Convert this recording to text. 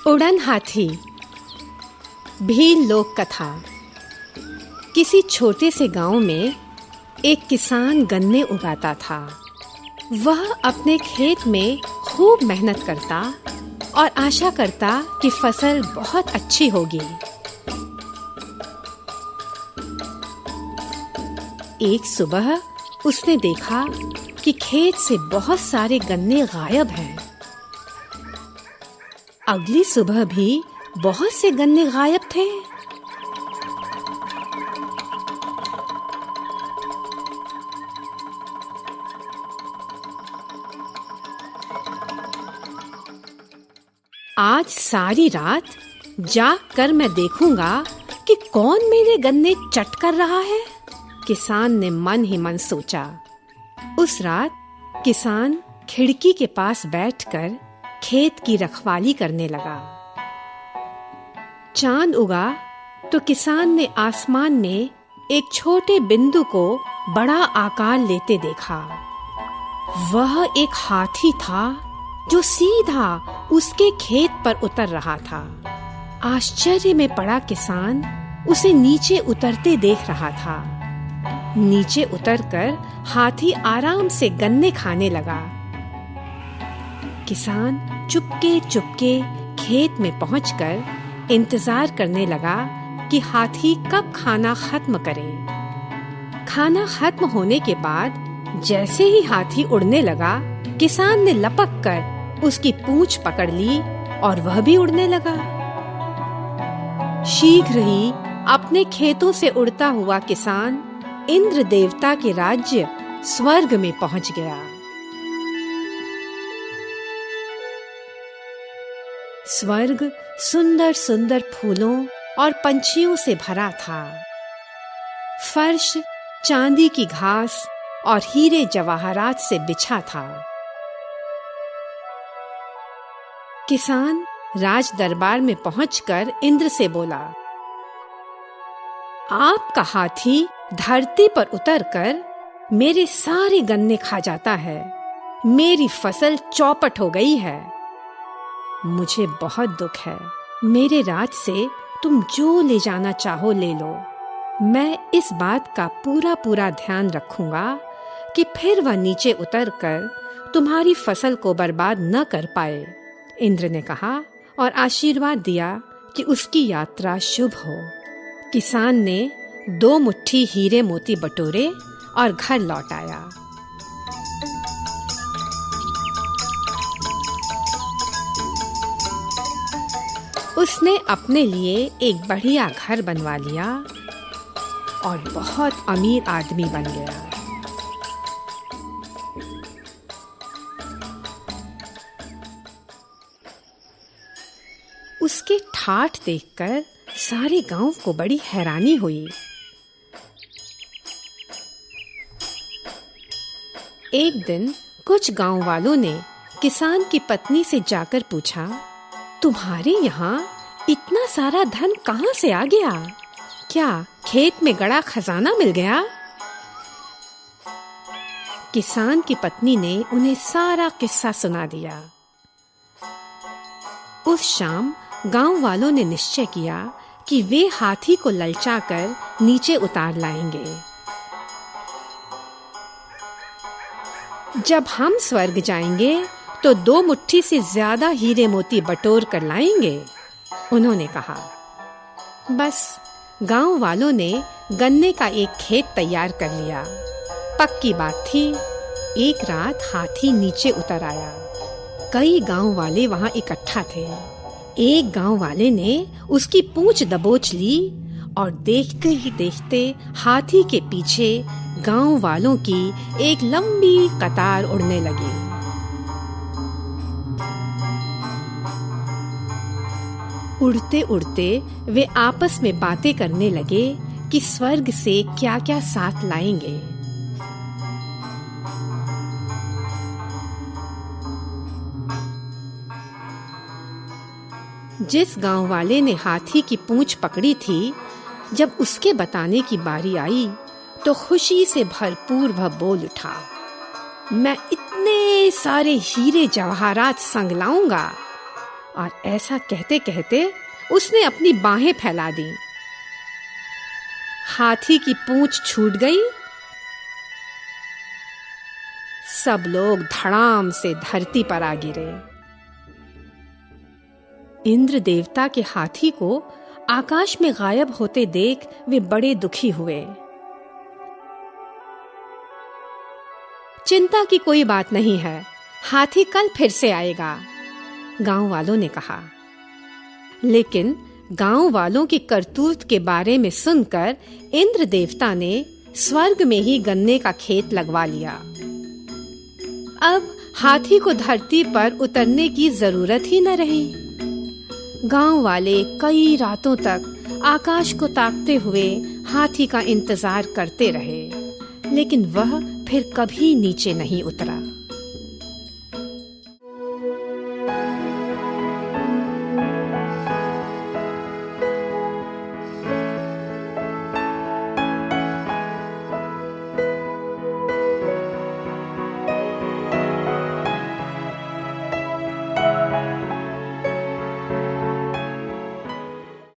उड़न हाथी। भील लोक कथा। किसी छोटे से गांव में एक किसान गन्ने उगाता था। वह अपने खेत में खूब मेहनत करता और आशा करता कि फसल बहुत अच्छी होगी। एक सुबह उसने देखा कि खेत से बहुत सारे गन्ने गायब हैं। अगली सुबह भी बहुत से गन्ने गायब थे। आज सारी रात जाग कर मैं देखूंगा कि कौन मेरे गन्ने चट कर रहा है, किसान ने मन ही मन सोचा। उस रात किसान खिड़की के पास बैठकर खेत की रखवाली करने लगा। चांद उगा तो किसान ने आसमान में एक छोटे बिंदु को बड़ा आकार लेते देखा। वह एक हाथी था जो सीधा उसके खेत पर उतर रहा था। आश्चर्य में पड़ा किसान उसे नीचे उतरते देख रहा था। नीचे उतरकर हाथी आराम से गन्ने खाने लगा। किसान चुपके चुपके खेत में पहुंचकर इंतजार करने लगा कि हाथी कब खाना खत्म करे। खाना खत्म होने के बाद जैसे ही हाथी उड़ने लगा, किसान ने लपक कर उसकी पूंछ पकड़ ली और वह भी उड़ने लगा। शीघ्र ही अपने खेतों से उड़ता हुआ किसान इंद्र देवता के राज्य स्वर्ग में पहुंच गया। स्वर्ग सुंदर सुंदर फूलों और पंछियों से भरा था। फर्श चांदी की घास और हीरे जवाहरात से बिछा था। किसान राज दरबार में पहुंचकर इंद्र से बोला, आपका हाथी धरती पर उतरकर मेरे सारे गन्ने खा जाता है। मेरी फसल चौपट हो गई है। मुझे बहुत दुख है। मेरे राज से तुम जो ले जाना चाहो ले लो। मैं इस बात का पूरा पूरा ध्यान रखूंगा कि फिर वह नीचे उतरकर तुम्हारी फसल को बर्बाद न कर पाए। इंद्र ने कहा और आशीर्वाद दिया कि उसकी यात्रा शुभ हो। किसान ने 2 मुट्ठी हीरे मोती बटोरे और घर लौट आया। उसने अपने लिए एक बढ़िया घर बनवा लिया और बहुत अमीर आदमी बन गया। उसके ठाठ देखकर सारे गांव को बड़ी हैरानी हुई। एक दिन कुछ गांव वालों ने किसान की पत्नी से जाकर पूछा, तुम्हारे यहाँ इतना सारा धन कहाँ से आ गया? क्या खेत में गड़ा खजाना मिल गया? किसान की पत्नी ने उन्हें सारा किस्सा सुना दिया। उस शाम गांव वालों ने निश्चय किया कि वे हाथी को ललचाकर नीचे उतार लाएंगे। जब हम स्वर्ग जाएंगे तो 2 मुट्ठी से ज्यादा हीरे मोती बटोर कर लाएंगे, उन्होंने कहा। बस गांव वालों ने गन्ने का एक खेत तैयार कर लिया। पक्की बात थी, एक रात हाथी नीचे उतर आया। कई गांव वाले वहां इकट्ठा थे। एक गांव वाले ने उसकी पूंछ दबोच ली और देखते ही देखते हाथी के पीछे गांव वालों की एक लंबी कतार उड़ने लगी। उड़ते उड़ते वे आपस में बातें करने लगे कि स्वर्ग से क्या क्या साथ लाएंगे। जिस गांव वाले ने हाथी की पूंछ पकड़ी थी, जब उसके बताने की बारी आई तो खुशी से भरपूर वह बोल उठा, मैं इतने सारे हीरे जवाहरात संग लाऊंगा और ऐसा कहते कहते उसने अपनी बाहें फैला दी। हाथी की पूंछ छूट गई। सब लोग धड़ाम से धरती पर आ गिरे। इंद्र देवता के हाथी को आकाश में गायब होते देख वे बड़े दुखी हुए। चिंता की कोई बात नहीं है, हाथी कल फिर से आएगा, गांव वालों ने कहा। लेकिन गांव वालों की करतूत के बारे में सुनकर इंद्र देवता ने स्वर्ग में ही गन्ने का खेत लगवा लिया। अब हाथी को धरती पर उतरने की जरूरत ही न रही। गांव वाले कई रातों तक आकाश को ताकते हुए हाथी का इंतजार करते रहे, लेकिन वह फिर कभी नीचे नहीं उतरा।